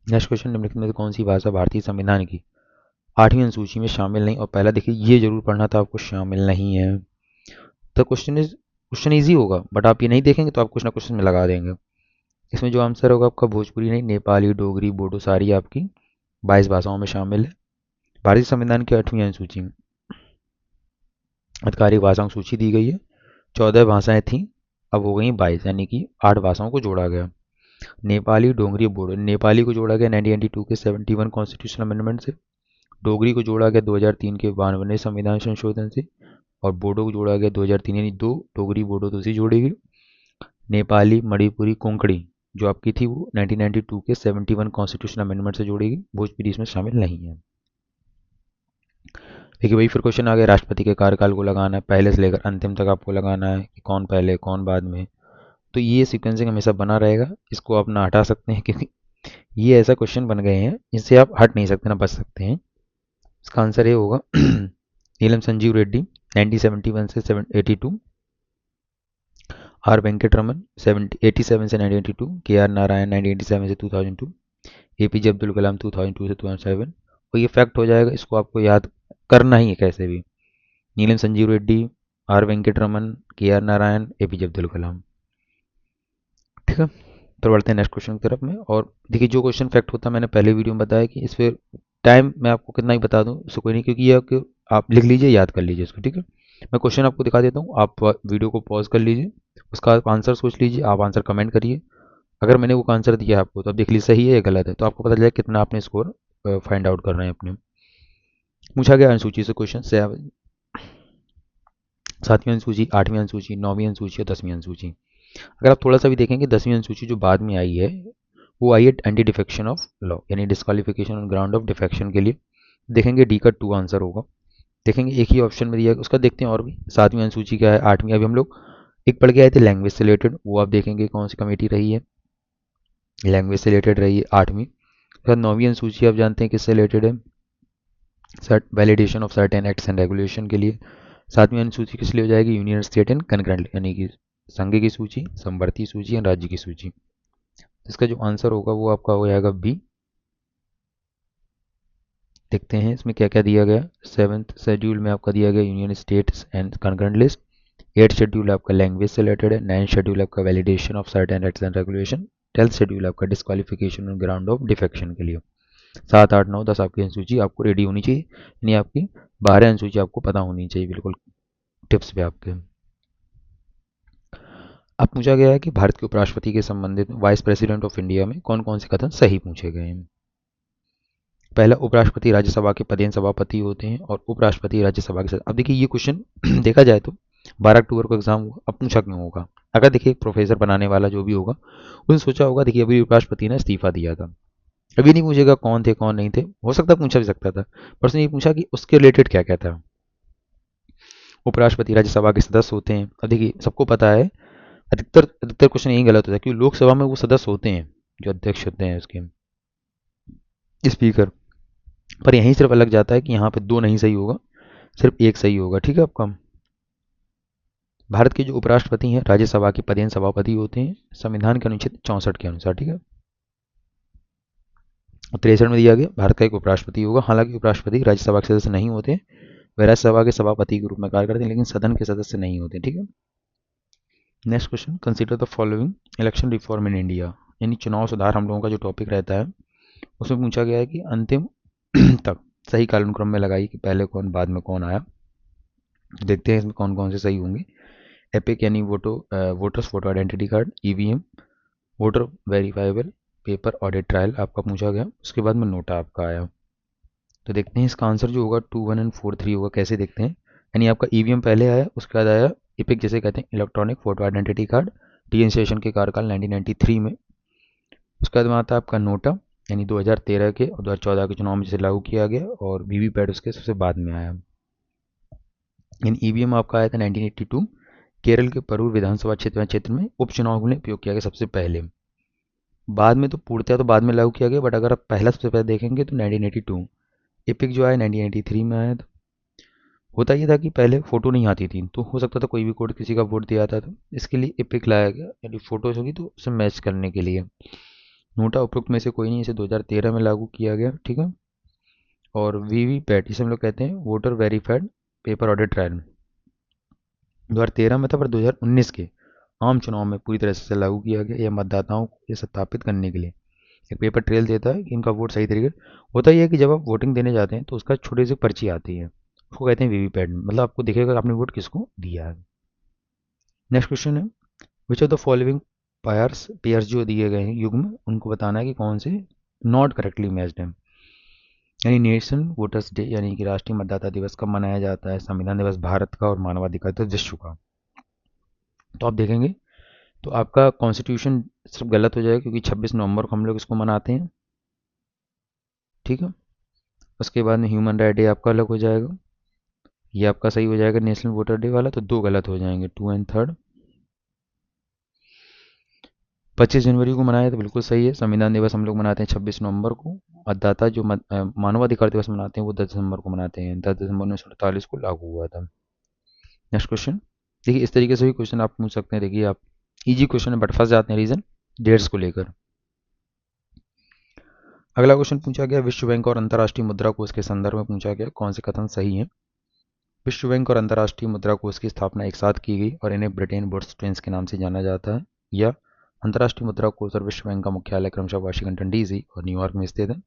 नेक्स्ट क्वेश्चन, निम्नलिखित में से कौन सी भाषा भारतीय संविधान की 8वीं अनुसूची में शामिल नहीं? और पहला देखिए, ये जरूर पढ़ना था आपको, शामिल नहीं है। तो क्वेश्चन इजी होगा, बट आप ये नहीं देखेंगे तो आप कुछ ना कुछ में लगा देंगे। इसमें जो आंसर होगा आपका भोजपुरी नहीं, नेपाली, डोगरी, बोडो, सारी आपकी 22 भाषाओं में शामिल है भारतीय संविधान की 8वीं अनुसूची में। आधिकारिक भाषाओं की सूची दी गई है। 14 भाषाएं थीं, अब हो गई 22, यानी कि 8 भाषाओं को जोड़ा गया। नेपाली, डोगरी, बोडो। नेपाली को जोड़ा गया 1992 के 71 कॉन्स्टिट्यूशनल अमेंडमेंट से। डोगरी को जोड़ा गया 2003 के 52वें संविधान संशोधन से। और बोडो को जोड़ा गया 2003, यानी दो डोगरी बोडो दूसरी जोड़ी गई। नेपाली, मणिपुरी, कोंकणी जो आपकी थी वो 1992 के 71 कॉन्स्टिट्यूशनल अमेंडमेंट से जोड़ी गई। भोजपुरी इसमें शामिल नहीं है। देखिए वही फिर क्वेश्चन आ गया, राष्ट्रपति के कार्यकाल को लगाना है, पहले से लेकर अंतिम तक आपको लगाना है कि कौन पहले कौन बाद में। तो ये सीक्वेंसिंग हमेशा बना रहेगा, इसको आप ना हटा सकते हैं क्योंकि ये ऐसा क्वेश्चन बन गए हैं जिससे आप हट नहीं सकते ना बच सकते हैं। इसका आंसर ये होगा नीलम संजीव रेड्डी 1971 से 82, आर वेंकट रमन 87 से 1982, के आर नारायण 1987 से 2002, एपीजे अब्दुल कलाम 2002 से 2007। और ये फैक्ट हो जाएगा, इसको आपको याद करना ही है कैसे भी। नीलम संजीव रेड्डी, आर वेंकट रमन, के आर नारायण, एपीजे अब्दुल कलाम। ठीक है, तो बढ़ते हैं नेक्स्ट क्वेश्चन की तरफ में। और देखिए जो क्वेश्चन फैक्ट होता है मैंने पहले वीडियो में बताया कि इस पर टाइम मैं आपको कितना ही बता दूं इसको कोई नहीं, क्योंकि ये आपके आप लिख लीजिए, याद कर लीजिए इसको। ठीक है, मैं क्वेश्चन आपको दिखा देता हूँ, आप वीडियो को पॉज कर लीजिए, उसका आप आंसर सोच लीजिए, आप आंसर कमेंट करिए। अगर मैंने वो आंसर दिया आपको तो आप देख लीजिए सही है या गलत है, तो आपको पता चलेगा कितना आपने स्कोर फाइंड आउट कर रहे हैं अपने। पूछा गया अनुसूची से क्वेश्चन से, 7वीं अनुसूची, 8वीं अनुसूची, 9वीं अनुसूची और 10वीं अनुसूची। अगर आप थोड़ा सा भी देखेंगे 10वीं अनुसूची जो बाद में आई है वो आई है एंटी डिफेक्शन ऑफ लॉ, यानी disqualification on ground of defection के लिए। देखेंगे डी का 2 आंसर होगा। देखेंगे एक ही ऑप्शन में दिया है, उसका देखते हैं और भी। 7वीं अनुसूची क्या है, 8वीं, अभी हम लोग एक पढ़ के आए थे लैंग्वेज से रिलेटेड, वो आप देखेंगे कौन सी कमेटी रही है, लैंग्वेज से रिलेटेड रही है 8वीं। फिर 9वीं अनुसूची आप जानते हैं किससे रिलेटेड है, validation of certain acts and regulation के लिए। 7वीं अनुसूची किस लिए हो जाएगी, यूनियन स्टेट एंड कंकरेंट, यानी कि संघ की सूची, समवर्ती सूची या राज्य की सूची। इसका जो आंसर होगा वो आपका हो जाएगा बी। देखते हैं इसमें क्या क्या दिया गया। 7th शेड्यूल में आपका दिया गया union states and concurrent list. 8th schedule आपका लैंग्वेज से रिलेटेड है। 9th शेड्यूल आपका validation of certain acts and regulation. 10th schedule आपका disqualification on ground of defection के लिए। 7, 8, 9, 10 आपकी अनुसूची आपको रेडी होनी चाहिए, यानी आपकी 12 अनुसूची आपको पता होनी चाहिए बिल्कुल टिप्स पे आपके। अब पूछा गया है कि भारत के उपराष्ट्रपति के संबंधित वाइस प्रेसिडेंट ऑफ इंडिया में कौन कौन से कथन सही पूछे गए हैं। पहला, उपराष्ट्रपति राज्यसभा के पदेन सभापति होते हैं और उपराष्ट्रपति राज्यसभा के साथ। अब देखिए ये क्वेश्चन देखा जाए तो 12 अक्टूबर को एग्जाम हुआ, अब पूछा क्यों होगा। अगर देखिए प्रोफेसर बनाने वाला जो भी होगा उसने सोचा होगा देखिए अभी उपराष्ट्रपति ने इस्तीफा दिया था, अभी नहीं पूछेगा कौन थे कौन नहीं थे, हो सकता पूछा भी सकता था, पर उसने ये पूछा कि उसके रिलेटेड क्या क्या था। उपराष्ट्रपति राज्यसभा के सदस्य होते हैं। अब देखिए सबको पता है अधिकतर अधिकतर क्वेश्चन यही गलत होता है, क्योंकि लोकसभा में वो सदस्य होते हैं जो अध्यक्ष होते हैं उसके, स्पीकर। पर यहीं सिर्फ अलग जाता है कि यहाँ पे 2 नहीं सही होगा, सिर्फ एक सही होगा। ठीक है आपका। भारत के जो उपराष्ट्रपति हैं राज्यसभा के पदेन सभापति होते हैं संविधान के अनुच्छेद 64 के अनुसार। ठीक है, 63 में दिया गया भारत का एक उपराष्ट्रपति होगा। हालांकि उपराष्ट्रपति राज्यसभा के सदस्य नहीं होते, वे राज्यसभा के सभापति के रूप में कार्य करते हैं, लेकिन सदन के सदस्य नहीं होते। ठीक है, next question, consider the following election reform in India, यानी चुनाव सुधार हम लोगों का जो टॉपिक रहता है उसमें पूछा गया है कि अंतिम तक सही कालानुक्रम में लगाई कि पहले कौन बाद में कौन आया। देखते हैं इसमें कौन कौन से सही होंगे। एपिक यानी voters photo identity card, EVM, voter verifiable paper audit trial आपका पूछा गया। उसके बाद में नोटा आपका आया। तो देखते हैं इसका आंसर जो होगा 2, 1 एंड 4, 3 होगा। कैसे देखते हैं, यानी आपका ईवीएम पहले आया, उसके बाद आया इपिक, जिसे कहते हैं electronic photo identity card, T N Seshan के कार्यकाल 1993 में। उसके बाद में आता है आपका नोटा, यानी 2013 के और 2014 के चुनाव में जिसे लागू किया गया, और वीवीपैट उसके सबसे बाद में आया। यानी ईवीएम आपका आया था 1982, केरल के परूर विधानसभा क्षेत्र में उपचुनाव में उपयोग किया गया सबसे पहले। बाद में तो पूर्णतः तो बाद में लागू किया गया, बट अगर आप पहला सबसे पहले देखेंगे तो 1982। एपिक जो आया 1983 में आया था। होता ये था कि पहले फोटो नहीं आती थी, तो हो सकता था कोई भी कोड किसी का वोट दिया था, तो इसके लिए एपिक लाया गया, यानी फोटोज होगी तो उससे मैच करने के लिए। नोटा उपरोक्त में से कोई नहीं, इसे 2013 में लागू किया गया। ठीक है, और वीवीपैट इसे हम लोग कहते हैं voter verified paper audit trial, 2013 में था, पर 2019 के आम चुनाव में पूरी तरह से लागू किया गया। यह मतदाताओं को ये सत्यापित करने के लिए एक पेपर ट्रेल देता है कि इनका वोट सही तरीके। होता यह है कि जब आप वोटिंग देने जाते हैं तो उसका छोटी सी पर्ची आती है, उसको कहते हैं वीवीपैट, मतलब आपको दिखेगा कि आपने वोट किसको दिया है। नेक्स्ट क्वेश्चन है, which of the following pairs जो दिए गए हैं युग्म, उनको बताना है कि कौन से नॉट करेक्टली मैच्ड हैं। यानी नेशन वोटर्स डे यानी कि राष्ट्रीय मतदाता दिवस कब मनाया जाता है, संविधान दिवस भारत का और मानवाधिकार दिवस विश्व का। तो आप देखेंगे तो आपका कॉन्स्टिट्यूशन सिर्फ गलत हो जाएगा, क्योंकि 26 नवंबर को हम लोग इसको मनाते हैं, ठीक है। उसके बाद में ह्यूमन राइट डे आपका अलग हो जाएगा, ये आपका सही हो जाएगा नेशनल वोटर डे वाला, तो दो गलत हो जाएंगे, 2 एंड 3। 25 जनवरी को मनाया तो बिल्कुल सही है, संविधान दिवस हम लोग मनाते हैं 26 नवंबर को। मतदाता जो मानवाधिकार दिवस मनाते हैं वो 10 दिसंबर को मनाते हैं, 10 दिसंबर 1948 को लागू हुआ था। नेक्स्ट क्वेश्चन, देखिए इस तरीके से भी क्वेश्चन आप पूछ सकते हैं। देखिए आप इजी क्वेश्चन है बट फंस जाते हैं रीजन डेट्स को लेकर। अगला क्वेश्चन पूछा गया, विश्व बैंक और अंतर्राष्ट्रीय मुद्रा कोष के संदर्भ में पूछा गया कौन से कथन सही है। विश्व बैंक और अंतर्राष्ट्रीय मुद्रा कोष की स्थापना एक साथ की गई और इन्हें ब्रिटेन वुड्स ट्विंस के नाम से जाना जाता है, या अंतर्राष्ट्रीय मुद्रा कोष और विश्व बैंक का मुख्यालय क्रमशः वाशिंगटन डीसी और न्यूयॉर्क में स्थित है।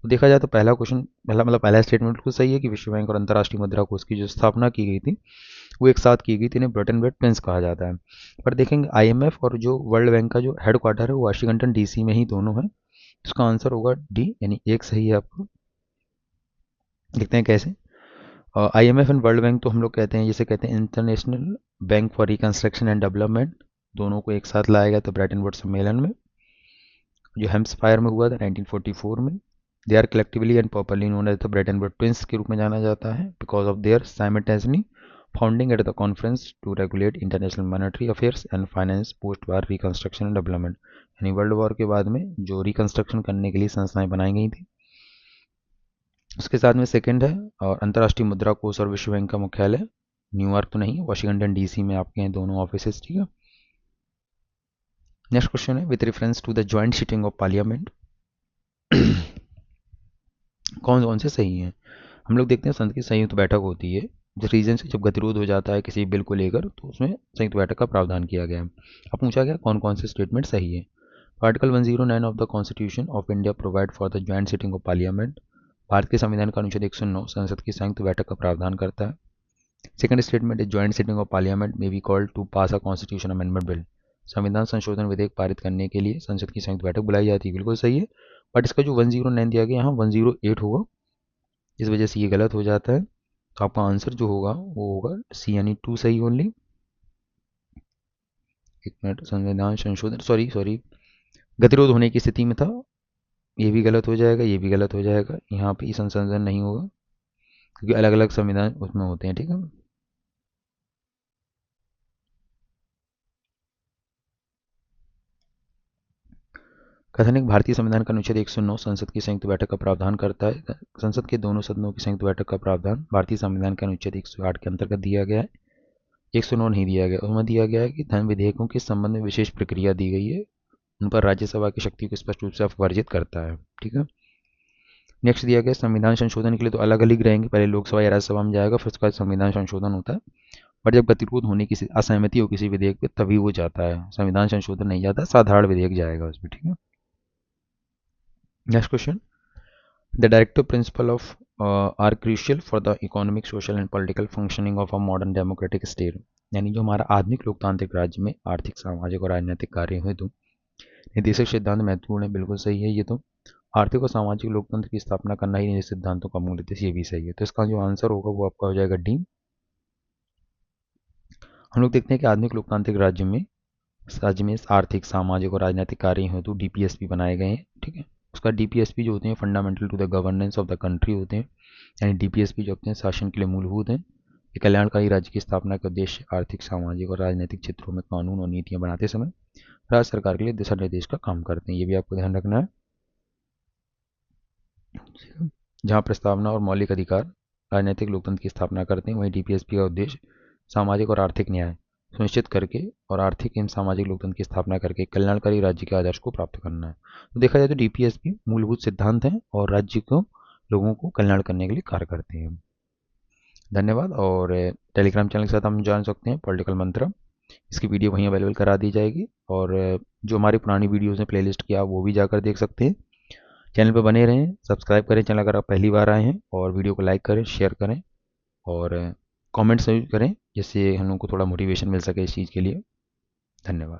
तो देखा जाए तो पहला क्वेश्चन पहला स्टेटमेंट बिल्कुल सही है कि विश्व बैंक और अंतर्राष्ट्रीय मुद्रा कोष की जो स्थापना की गई थी वो एक साथ की गई थी, इन्हें ब्रिटेन वुड्स ट्विंस कहा जाता है। पर देखेंगे आईएमएफ और जो वर्ल्ड बैंक का जो हेडक्वार्टर है वो वाशिंगटन डीसी में ही दोनों है। इसका आंसर होगा डी, यानी एक सही है आपको। देखते हैं कैसे। आईएमएफ एंड वर्ल्ड बैंक तो हम लोग कहते हैं, जिसे कहते हैं international bank for reconstruction and development, दोनों को एक साथ लाया गया था ब्रेटन वुड्स सम्मेलन में जो हेम्प्सफायर में हुआ था 1944 में। They are collectively and popularly known as the Bretton wood twins के रूप में जाना जाता है because of their simultaneously founding at the conference to regulate international monetary affairs and finance post war reconstruction and development. यानी world war के बाद में जो रिकंस्ट्रक्शन करने के लिए संस्थाएं बनाई गई थी। उसके साथ में सेकंड है, और अंतर्राष्ट्रीय मुद्रा कोष और विश्व बैंक का मुख्यालय न्यूयॉर्क तो नहीं, वाशिंगटन डीसी में आपके हैं दोनों ऑफिस, ठीक है। नेक्स्ट क्वेश्चन है, with reference to the joint sitting of parliament कौन कौन से सही हैं। हम लोग देखते हैं संसद की संयुक्त बैठक होती है, जिस रीजन से जब गतिरोध हो जाता है किसी बिल को लेकर तो उसमें संयुक्त बैठक का प्रावधान किया गया है। अब पूछा गया कौन कौन से स्टेटमेंट सही है। Article 109 of the constitution of India provide for the joint sitting of parliament, Bharat के संविधान का अनुच्छेद 109 संसद की संयुक्त बैठक का प्रावधान करता है। Second statement, joint sitting of parliament में be called to pass a constitution amendment bill, संविधान संशोधन विधेयक पारित करने के लिए संसद की संयुक्त बैठक बुलाई जाती है, बिल्कुल सही है। बट इसका जो 109 दिया गया यहाँ 108 होगा, इस वजह से ये गलत हो जाता है। तो आपका आंसर जो होगा वो होगा सी, यानी 2 सही ओनली। एक मिनट, संविधान संशोधन सॉरी गतिरोध होने की स्थिति में था, ये भी गलत हो जाएगा, ये भी गलत हो जाएगा, यहाँ पे संशोधन नहीं होगा क्योंकि अलग अलग संविधान उसमें होते हैं, ठीक है। कथन एक, भारतीय संविधान का अनुच्छेद 109 संसद की संयुक्त बैठक का प्रावधान करता है। संसद के दोनों सदनों की संयुक्त बैठक का प्रावधान भारतीय संविधान के अनुच्छेद 108 के अंतर्गत दिया गया है। 109 नहीं दिया गया, उसमें दिया गया है कि धन विधेयकों के संबंध में विशेष प्रक्रिया दी गई है, उन पर राज्यसभा की शक्ति को स्पष्ट रूप से अपवर्जित करता है, ठीक है। नेक्स्ट दिया गया संविधान संशोधन के लिए तो अलग अलग रहेंगे, पहले लोकसभा या राज्यसभा में जाएगा, फिर उसके बाद संविधान संशोधन होता है। बट जब गतिरोध होने की असहमति हो किसी विधेयक पे तभी वो जाता है, संविधान संशोधन नहीं जाता, साधारण विधेयक जाएगा उसमें, ठीक है। Next question, the directive principle of are crucial for the economic social and political functioning of a modern democratic state, यानी जो हमारा आधुनिक लोकतांत्रिक राज्य में आर्थिक सामाजिक और राजनीतिक कार्य हेतु निर्देशक सिद्धांत महत्वपूर्ण है, बिल्कुल सही है ये तो। आर्थिक और सामाजिक लोकतंत्र की स्थापना करना ही इन सिद्धांतों का मूल उद्देश्य, ये भी सही है। तो इसका जो आंसर होगा वो आपका हो जाएगा डी। हम लोग देखते हैं कि आधुनिक लोकतांत्रिक राज्य में आर्थिक सामाजिक और राजनीतिक कार्य हेतु डीपीएसपी बनाए गए हैं, ठीक है। उसका डीपीएसपी जो होते हैं fundamental to the governance of the country होते हैं, यानी डीपीएसपी जो होते हैं शासन के लिए मूलभूत हैं। ये कल्याणकारी राज्य की स्थापना का उद्देश्य आर्थिक सामाजिक और राजनीतिक क्षेत्रों में कानून और नीतियां बनाते समय राज्य सरकार के लिए दिशा निर्देश का काम करते हैं, ये भी आपको ध्यान रखना है। जहाँ प्रस्तावना और मौलिक अधिकार राजनीतिक लोकतंत्र की स्थापना करते हैं, वहीं डीपीएसपी का उद्देश्य सामाजिक और आर्थिक न्याय सुनिश्चित करके और आर्थिक एवं सामाजिक लोकतंत्र की स्थापना करके कल्याणकारी राज्य के आदर्श को प्राप्त करना है। तो देखा जाए तो डीपीएसपी मूलभूत सिद्धांत हैं और राज्य को लोगों को कल्याण करने के लिए कार्य करते हैं। धन्यवाद। और टेलीग्राम चैनल के साथ हम जान सकते हैं पॉलिटिकल मंत्र, इसकी वीडियो वहीं अवेलेबल करा दी जाएगी, और जो हमारी पुरानी वीडियोज़ हैं प्लेलिस्ट की आप वो भी जाकर देख सकते हैं। चैनल पर बने रहें, सब्सक्राइब करें चैनल अगर आप पहली बार आए हैं, और वीडियो को लाइक करें, शेयर करें। और कमेंट्स ज़रूर करें जिससे हम लोग को थोड़ा मोटिवेशन मिल सके इस चीज़ के लिए। धन्यवाद।